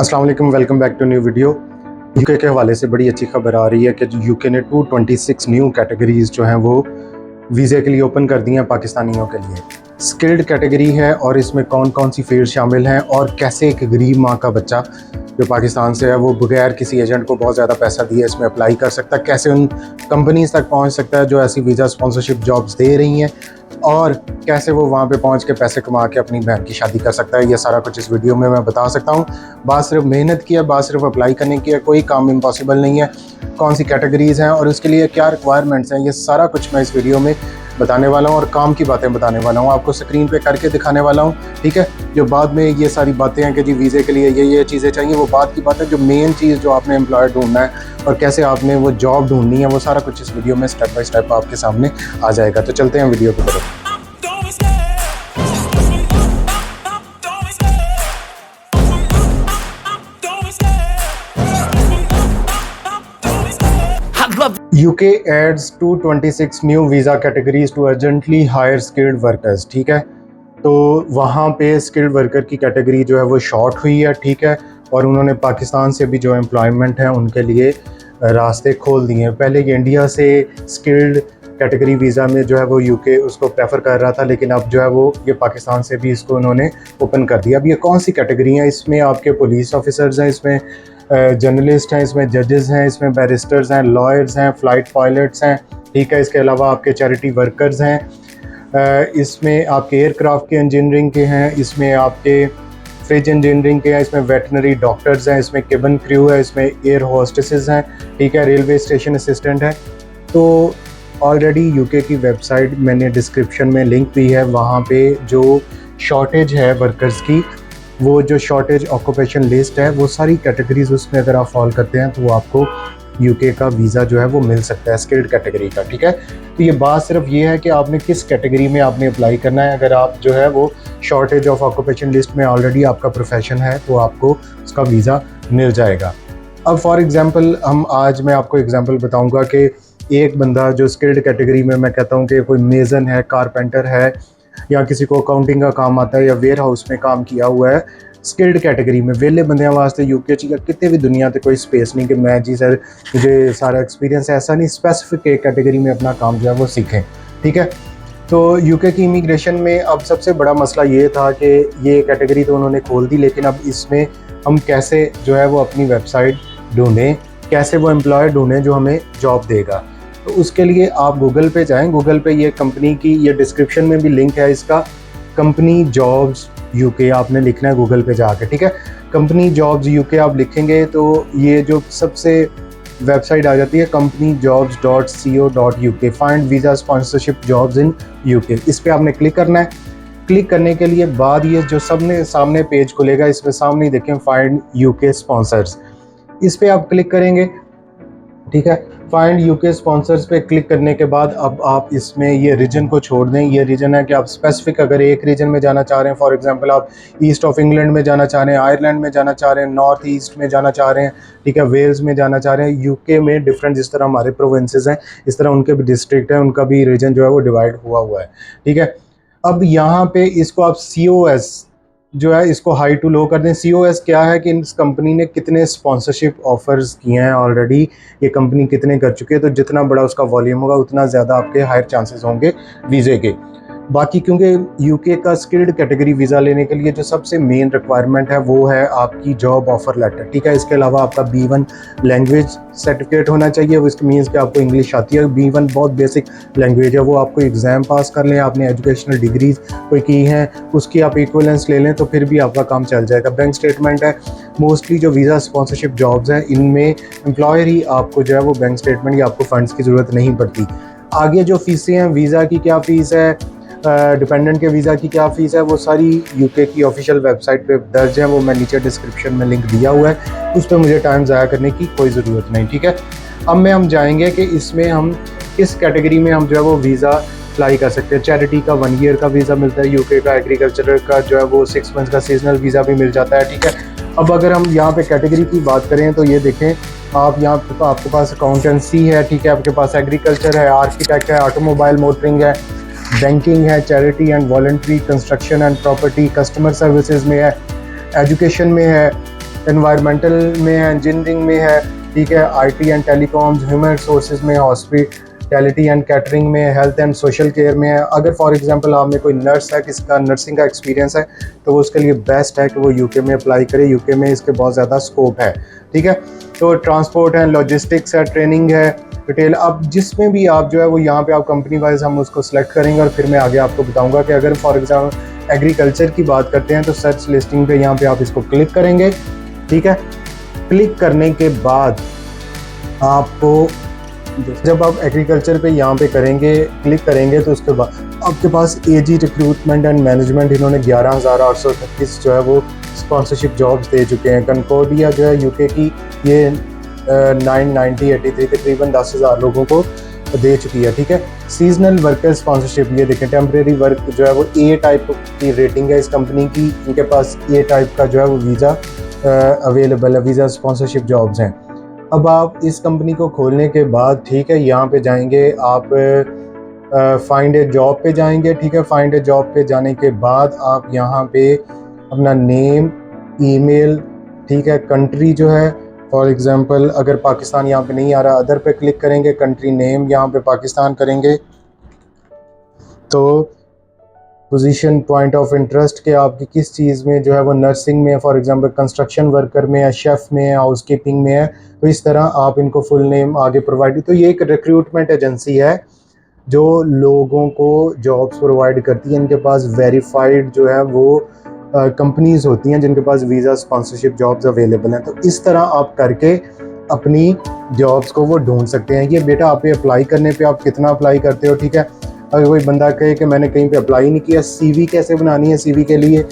अस्सलाम वालेकुम, welcome back to new video. UK के हवाले से बड़ी अच्छी खबर आ रही है कि यूके ने 226 न्यू कैटेगरीज जो हैं वो वीज़े के लिए ओपन कर दी हैं पाकिस्तानियों के लिए। स्किल्ड कैटेगरी है और इसमें कौन कौन सी फील्ड शामिल हैं और कैसे एक गरीब माँ का बच्चा जो पाकिस्तान से है वो बगैर किसी एजेंट को बहुत ज़्यादा पैसा दिए इसमें अप्लाई कर सकता है, कैसे उन कंपनीज तक पहुँच सकता है जो ऐसी वीज़ा स्पॉन्सरशिप जॉब्स दे रही हैं और कैसे वो वहाँ पे पहुँच के पैसे कमा के अपनी बहन की शादी कर सकता है। ये सारा कुछ इस वीडियो में मैं बता सकता हूँ। बात सिर्फ मेहनत की है, बात सिर्फ अप्लाई करने की है, कोई काम इम्पॉसिबल नहीं है। कौन सी कैटेगरीज़ हैं और उसके लिए क्या रिक्वायरमेंट्स हैं, ये सारा कुछ मैं इस वीडियो में बताने वाला हूँ और काम की बातें बताने वाला हूँ, आपको स्क्रीन पे करके दिखाने वाला हूँ। ठीक है, जो बाद में ये सारी बातें हैं कि जी वीज़े के लिए ये चीज़ें चाहिए, वो बात की बात है। जो मेन चीज़ जो आपने एम्प्लॉयर ढूंढना है और कैसे आपने वो जॉब ढूंढनी है, वो सारा कुछ इस वीडियो में स्टेप बाय स्टेप आपके सामने आ जाएगा। तो चलते हैं वीडियो की तरफ। UK adds 226 new visa categories to urgently hire skilled workers. ठीक है, तो वहाँ पे स्किल्ड वर्कर की कैटेगरी जो है वो शॉर्ट हुई है। ठीक है, और उन्होंने पाकिस्तान से भी जो एम्प्लॉयमेंट है उनके लिए रास्ते खोल दिए हैं। पहले ये इंडिया से स्किल्ड कैटेगरी वीज़ा में जो है वो UK उसको प्रेफर कर रहा था, लेकिन अब जो है वो ये पाकिस्तान से भी इसको उन्होंने ओपन कर दिया। अब ये कौन सी कैटेगरी हैं? इसमें आपके पुलिस ऑफिसर्स हैं, इसमें जर्नलिस्ट हैं, इसमें जजेस हैं, इसमें बैरिस्टर्स हैं, लॉयर्स हैं, फ़्लाइट पायलट्स हैं। ठीक है, इसके अलावा आपके चैरिटी वर्कर्स हैं, इसमें आपके एयरक्राफ्ट के इंजीनियरिंग के हैं, इसमें आपके फ्रिज इंजीनियरिंग के हैं, इसमें वेटनरी डॉक्टर्स हैं, इसमें केबिन क्रू है, इसमें एयर होस्टेसेस हैं। ठीक है, रेलवे स्टेशन असिस्टेंट है। तो ऑलरेडी UK की वेबसाइट मैंने डिस्क्रिप्शन में लिंक दी है, वहाँ पे जो शॉर्टेज है वर्कर्स की, वो जो शॉर्टेज ऑक्यूपेशन लिस्ट है, वो सारी कैटेगरीज उसमें अगर आप फॉलो करते हैं तो वो आपको UK का वीज़ा जो है वो मिल सकता है स्किल्ड कैटेगरी का। ठीक है, तो ये बात सिर्फ ये है कि आपने किस कैटेगरी में आपने अप्लाई करना है। अगर आप जो है वो शॉर्टेज ऑफ ऑक्यूपेशन लिस्ट में ऑलरेडी आपका प्रोफेशन है तो आपको उसका वीज़ा मिल जाएगा। अब फॉर एग्ज़ाम्पल मैं आपको एग्ज़ाम्पल बताऊँगा कि एक बंदा जो स्किल्ड कैटेगरी में, मैं कहता हूँ कि कोई मेज़न है, कारपेंटर है, या किसी को अकाउंटिंग का काम आता है या वेयर हाउस में काम किया हुआ है, स्किल्ड कैटेगरी में वेले बंदियां वास्ते UK च कितने भी दुनिया ते कोई स्पेस नहीं कि मैं जी सर मुझे सारा एक्सपीरियंस है, ऐसा नहीं। स्पेसिफिक एक कैटेगरी में अपना काम जो है वो सीखें। ठीक है, तो UK की इमिग्रेशन में अब सबसे बड़ा मसला ये था कि ये कैटेगरी तो उन्होंने खोल दी, लेकिन अब इसमें हम कैसे जो है वो अपनी वेबसाइट ढूँढें, कैसे वो एम्प्लॉयर ढूँढें जो हमें जॉब देगा। तो उसके लिए आप गूगल पे जाएं, गूगल पे ये कंपनी की, ये डिस्क्रिप्शन में भी लिंक है इसका, कंपनी जॉब्स UK आपने लिखना है गूगल पे जाके। ठीक है, कंपनी जॉब्स UK आप लिखेंगे तो ये जो सबसे वेबसाइट आ जाती है companyjobs.co.uk, find visa sponsorship jobs in UK। इस पर आपने क्लिक करना है। क्लिक करने के लिए बाद ये जो सामने पेज खुलेगा, इसमें सामने देखें फाइंड UK स्पॉन्सर्स, इस पर आप क्लिक करेंगे। ठीक है, फाइंड UK स्पॉन्सर्स पे क्लिक करने के बाद अब आप इसमें ये रीजन को छोड़ दें। ये रीजन है कि आप स्पेसिफिक अगर एक रीजन में जाना चाह रहे हैं, फॉर एग्जांपल आप ईस्ट ऑफ इंग्लैंड में जाना चाह रहे हैं, आयरलैंड में जाना चाह रहे हैं, नॉर्थ ईस्ट में जाना चाह रहे हैं, ठीक है, वेल्स में जाना चाह रहे हैं। UK में डिफरेंट, जिस तरह हमारे प्रोविंसेस हैं इस तरह उनके भी डिस्ट्रिक्ट हैं, उनका भी रीजन जो है वो डिवाइड हुआ है। ठीक है, अब यहाँ पे इसको आप COS जो है इसको हाई टू लो कर दें। COS क्या है कि इस कंपनी ने कितने स्पॉन्सरशिप ऑफर्स किए हैं ऑलरेडी, ये कंपनी कितने कर चुकी है, तो जितना बड़ा उसका वॉल्यूम होगा उतना ज़्यादा आपके हायर चांसेस होंगे वीज़े के। बाकी क्योंकि UK का स्किल्ड कैटेगरी वीज़ा लेने के लिए जो सबसे मेन रिक्वायरमेंट है वो है आपकी जॉब ऑफर लेटर। ठीक है, इसके अलावा आपका B1 लैंग्वेज सर्टिफिकेट होना चाहिए, वो इसका मीन्स कि आपको इंग्लिश आती है। B1 बहुत बेसिक लैंग्वेज है, वो आपको एग्ज़ाम पास कर लें, आपने एजुकेशनल डिग्रीज कोई की हैं उसकी आप इक्वलेंस ले लें तो फिर भी आपका काम चल जाएगा। बैंक स्टेटमेंट है, मोस्टली जो वीज़ा स्पॉन्सरशिप जॉब्स हैं इनमें एम्प्लॉयर ही आपको जो है वो बैंक स्टेटमेंट या आपको फंड्स की ज़रूरत नहीं पड़ती। आगे जो फ़ीसें हैं, वीज़ा की क्या फ़ीस है, डिपेंडेंट के वीज़ा की क्या फ़ीस है, वो सारी UK की ऑफिशियल वेबसाइट पे दर्ज है, वो मैं नीचे डिस्क्रिप्शन में लिंक दिया हुआ है, उस पर मुझे टाइम ज़ाया करने की कोई ज़रूरत नहीं। ठीक है, अब हम जाएंगे कि इसमें हम किस कैटेगरी में हम जो है वो वीज़ा अप्लाई कर सकते हैं। चैरिटी का 1 ईयर का वीज़ा मिलता है UK का, एग्रीकल्चर का जो है वो 6 मंथ्स का सीजनल वीज़ा भी मिल जाता है। ठीक है, अब अगर हम यहाँ पे कैटेगरी की बात करें तो ये देखें, आप यहाँ पे आपके पास अकाउंटेंसी है, ठीक है, आपके पास एग्रीकल्चर है, आर्किटेक्ट है, ऑटोमोबाइल मोटरिंग है, बैंकिंग है, charity and voluntary, construction and property, customer services में है, एजुकेशन में है, एनवायरमेंटल में है, इंजीनियरिंग में है, ठीक है, IT and telecoms, human resources में, हॉस्पिटैलिटी एंड कैटरिंग में, हेल्थ एंड सोशल केयर में है। अगर फॉर एग्जांपल आप में कोई नर्स है, किसी का नर्सिंग का एक्सपीरियंस है, तो वो उसके लिए बेस्ट है कि वो यूके में अप्लाई करे। यूके में इसके बहुत ज़्यादा स्कोप है, ठीक है। तो ट्रांसपोर्ट है, लॉजिस्टिक्स है, ट्रेनिंग है, डिटेल, अब जिसमें भी आप जो है वो यहाँ पे आप कंपनी वाइज हम उसको सिलेक्ट करेंगे और फिर मैं आगे आपको बताऊंगा कि अगर फॉर एग्जाम्पल एग्रीकल्चर की बात करते हैं तो सर्च लिस्टिंग पे यहाँ पे आप इसको क्लिक करेंगे, ठीक है। क्लिक करने के बाद आपको, जब आप एग्रीकल्चर पे यहाँ पे करेंगे, क्लिक करेंगे, तो उसके बाद आपके पास एजी रिक्रूटमेंट एंड मैनेजमेंट, इन्होंने 11,838 जो है वो स्पॉन्सरशिप जॉब्स दे चुके हैं। कनकॉर्डिया जो है यूके की, ये 99083 तकरीबन 10,000 लोगों को दे चुकी है, ठीक है। सीजनल वर्कर स्पॉन्सरशिप, ये देखें, टेम्परेरी वर्क जो है वो ए टाइप की रेटिंग है इस कंपनी की, इनके पास ए टाइप का जो है वो वीज़ा अवेलेबल है, वीज़ा स्पॉन्सरशिप जॉब्स हैं। अब आप इस कंपनी को खोलने के बाद, ठीक है, यहाँ पे जाएंगे आप, फाइंड ए जॉब पे जाएंगे, ठीक है। फाइंड ए जॉब पे जाने के बाद आप यहाँ पे अपना नेम, ईमेल, ठीक है, कंट्री जो है, फॉर एग्जांपल अगर पाकिस्तान यहाँ पे नहीं आ रहा, अदर पे क्लिक करेंगे, कंट्री नेम यहाँ पे पाकिस्तान करेंगे, तो पोजीशन, पॉइंट ऑफ इंटरेस्ट के आपकी किस चीज़ में जो है वो नर्सिंग में है, फॉर एग्जांपल कंस्ट्रक्शन वर्कर में है, शेफ़ में है, हाउस कीपिंग में है, तो इस तरह आप इनको फुल नेम आगे प्रोवाइड। तो ये एक रिक्रूटमेंट एजेंसी है जो लोगों को जॉब्स प्रोवाइड करती है। इनके पास वेरीफाइड जो है वो कंपनीज होती हैं जिनके पास वीज़ा स्पॉन्सरशिप जॉब्स अवेलेबल हैं। तो इस तरह आप करके अपनी जॉब्स को वो ढूंढ सकते हैं। ये बेटा आप पे अप्लाई करने पे आप कितना अप्लाई करते हो, ठीक है। अगर कोई बंदा कहे कि मैंने कहीं पे अप्लाई नहीं किया, सीवी कैसे बनानी है, सीवी के लिए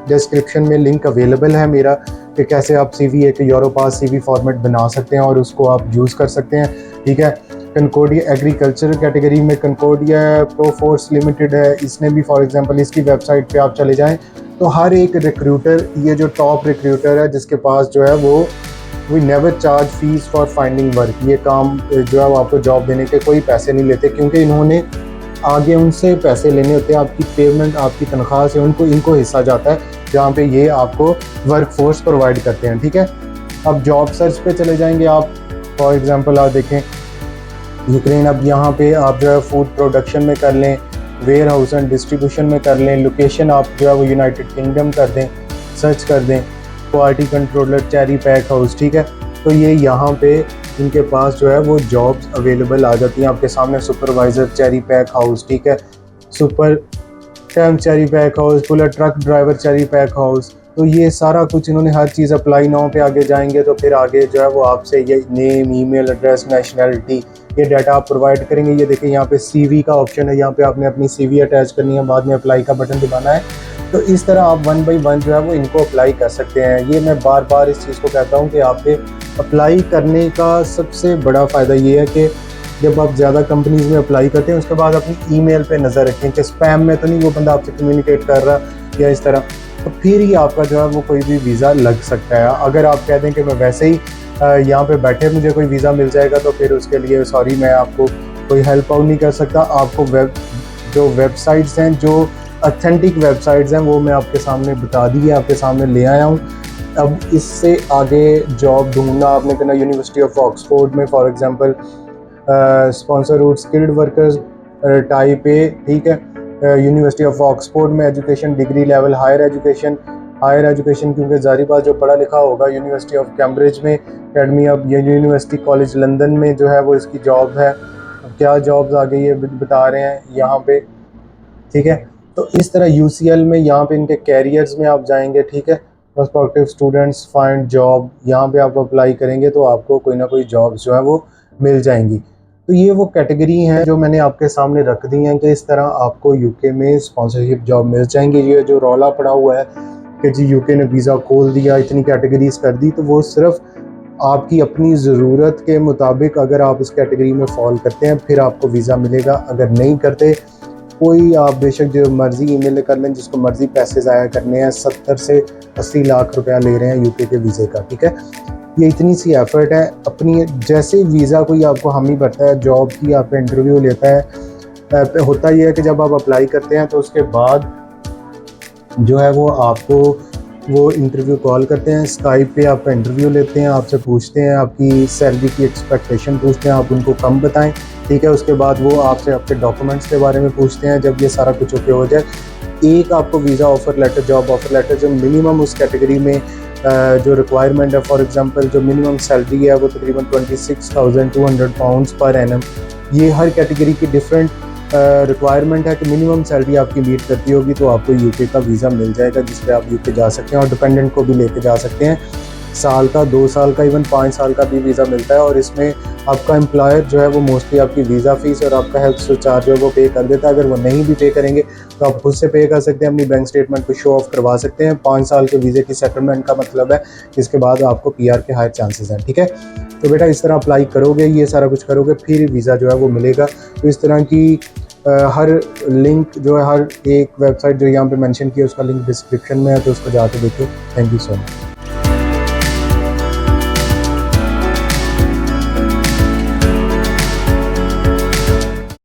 डिस्क्रिप्शन में लिंक अवेलेबल है मेरा, कि कैसे आप सीवी, एक यूरोपास सीवी फॉर्मेट बना सकते हैं और उसको आप यूज़ कर सकते हैं, ठीक है। कनकॉर्डिया एग्रीकल्चर कैटेगरी में कनकॉर्डिया प्रोफोर्स लिमिटेड है, इसने भी फॉर एग्जांपल इसकी वेबसाइट पे आप चले जाएं तो हर एक रिक्रूटर, ये जो टॉप रिक्रूटर है जिसके पास जो है वो we never charge fees for finding work, ये काम जो है वो आपको जॉब देने के कोई पैसे नहीं लेते, क्योंकि इन्होंने आगे उनसे पैसे लेने होते हैं, आपकी पेमेंट, आपकी तनख्वाह से इनको हिस्सा जाता है, जहाँ पे ये आपको वर्क फोर्स प्रोवाइड करते हैं, ठीक है। अब जॉब सर्च पे चले जाएंगे आप, फॉर एग्जांपल आप देखें यूक्रेन, अब यहाँ पे आप जो है फूड प्रोडक्शन में कर लें, वेयर हाउस एंड डिस्ट्रीब्यूशन में कर लें, लोकेशन आप जो है वो यूनाइटेड किंगडम कर दें, सर्च कर दें, quality controller cherry pack house, ठीक है। तो ये यहाँ पे इनके पास जो है वो जॉब्स अवेलेबल आ जाती हैं आपके सामने। सुपरवाइज़र चेरी पैक हाउस, ठीक है, super temp cherry pack house, puller truck driver cherry pack house, तो ये सारा कुछ इन्होंने हर चीज़ अप्लाई नाउ पे आगे जाएंगे तो फिर आगे जो है वो आपसे ये नेम, ईमेल एड्रेस, नेशनैलिटी, ये डाटा आप प्रोवाइड करेंगे। ये देखिए यहाँ पे सीवी का ऑप्शन है, यहाँ पे आपने अपनी सीवी अटैच करनी है, बाद में अप्लाई का बटन दबाना है। तो इस तरह आप 1 बाय 1 जो है वो इनको अप्लाई कर सकते हैं। ये मैं बार बार इस चीज़ को कहता हूँ कि आप पे अप्लाई करने का सबसे बड़ा फ़ायदा ये है कि जब आप ज़्यादा कंपनीज़ में अप्लाई करते हैं उसके बाद अपनी ईमेल पे नज़र रखें कि स्पैम में तो नहीं वो बंदा आपसे कम्युनिकेट कर रहा या इस तरह, तो फिर ही आपका जो है वो कोई भी वीज़ा लग सकता है। अगर आप कह दें कि मैं वैसे ही यहाँ पे बैठे मुझे कोई वीज़ा मिल जाएगा, तो फिर उसके लिए सॉरी, मैं आपको कोई हेल्प आउट नहीं कर सकता। आपको जो वेबसाइट्स हैं, जो ऑथेंटिक वेबसाइट्स हैं, वो मैं आपके सामने बता दी है, आपके सामने ले आया हूँ। अब इससे आगे जॉब ढूंढना आपने करना यूनिवर्सिटी ऑफ ऑक्सफोर्ड में, for example sponsor route skilled workers type ए, ठीक है। यूनिवर्सिटी ऑफ ऑक्सफोर्ड में education degree level higher education क्योंकि जारी बात जो पढ़ा लिखा होगा। यूनिवर्सिटी ऑफ कैम्ब्रिज में academy of university college London में जो है वो इसकी जॉब है। अब क्या जॉब्स आ गई है बता रहे हैं यहाँ पे, ठीक है। तो इस तरह यूसीएल में यहाँ पे इनके कैरियर्स में आप जाएंगे, ठीक है। प्रोस्पेक्टिव स्टूडेंट्स फाइंड जॉब, यहाँ पे आप अप्लाई करेंगे तो आपको कोई ना कोई जॉब्स जो है वो मिल जाएंगी। तो ये वो कैटेगरी हैं जो मैंने आपके सामने रख दी हैं कि इस तरह आपको यूके में स्पॉन्सरशिप जॉब मिल जाएंगी। ये जो रौला पड़ा हुआ है कि जी यूके ने वीज़ा खोल दिया, इतनी कैटेगरीज कर दी, तो वो सिर्फ आपकी अपनी ज़रूरत के मुताबिक अगर आप इस कैटेगरी में फॉल करते हैं फिर आपको वीज़ा मिलेगा। अगर नहीं करते, कोई आप बेशक जो मर्ज़ी ईमेल कर लें, जिसको मर्ज़ी पैसे ज़ाया करने हैं, 70 से 80 लाख रुपया ले रहे हैं यूके के वीज़े का, ठीक है। ये इतनी सी एफर्ट है अपनी, जैसे वीज़ा कोई आपको हामी भरता है, जॉब की आप इंटरव्यू लेता है, होता ये है कि जब आप अप्लाई करते हैं तो उसके बाद जो है वो आपको वो इंटरव्यू कॉल करते हैं, स्काइप पे आपका इंटरव्यू लेते हैं, आपसे पूछते हैं, आपकी सैलरी की एक्सपेक्टेशन पूछते हैं, आप उनको कम बताएं, ठीक है। उसके बाद वो आपसे आपके डॉक्यूमेंट्स के बारे में पूछते हैं। जब ये सारा कुछ ओके हो जाए, एक आपको visa offer letter, job offer letter, जो मिनिमम उस कैटेगरी में जो रिक्वायरमेंट है, फॉर एग्जांपल जो मिनिमम सैलरी है वो तकरीबन 26,200 पाउंड्स पर एनम। ये हर कैटेगरी की डिफरेंट रिक्वायरमेंट है कि मिनिमम सैलरी आपकी मीट करती होगी तो आपको यूके का वीज़ा मिल जाएगा, जिस पे आप यूके जा सकते हैं और डिपेंडेंट को भी लेके जा सकते हैं। साल का, 2 साल का, इवन 5 साल का भी वीज़ा मिलता है। और इसमें आपका एम्प्लॉयर जो है वो मोस्टली आपकी वीज़ा फ़ीस और आपका हेल्थ चार्ज जो है वो पे कर देता है। अगर वो नहीं भी पे करेंगे तो आप खुद से पे कर सकते हैं, अपनी बैंक स्टेटमेंट को शो ऑफ करवा सकते हैं। 5 साल के वीज़े की सेटलमेंट का मतलब है इसके बाद आपको PR के हायर चांसेस हैं, ठीक है। तो बेटा इस तरह अप्लाई करोगे, ये सारा कुछ करोगे, फिर वीज़ा जो है वो मिलेगा। तो इस तरह की हर लिंक जो है, हर एक वेबसाइट जो यहाँ पे मेंशन की है उसका लिंक डिस्क्रिप्शन में है, तो उसको जाके देखो। Thank you so much.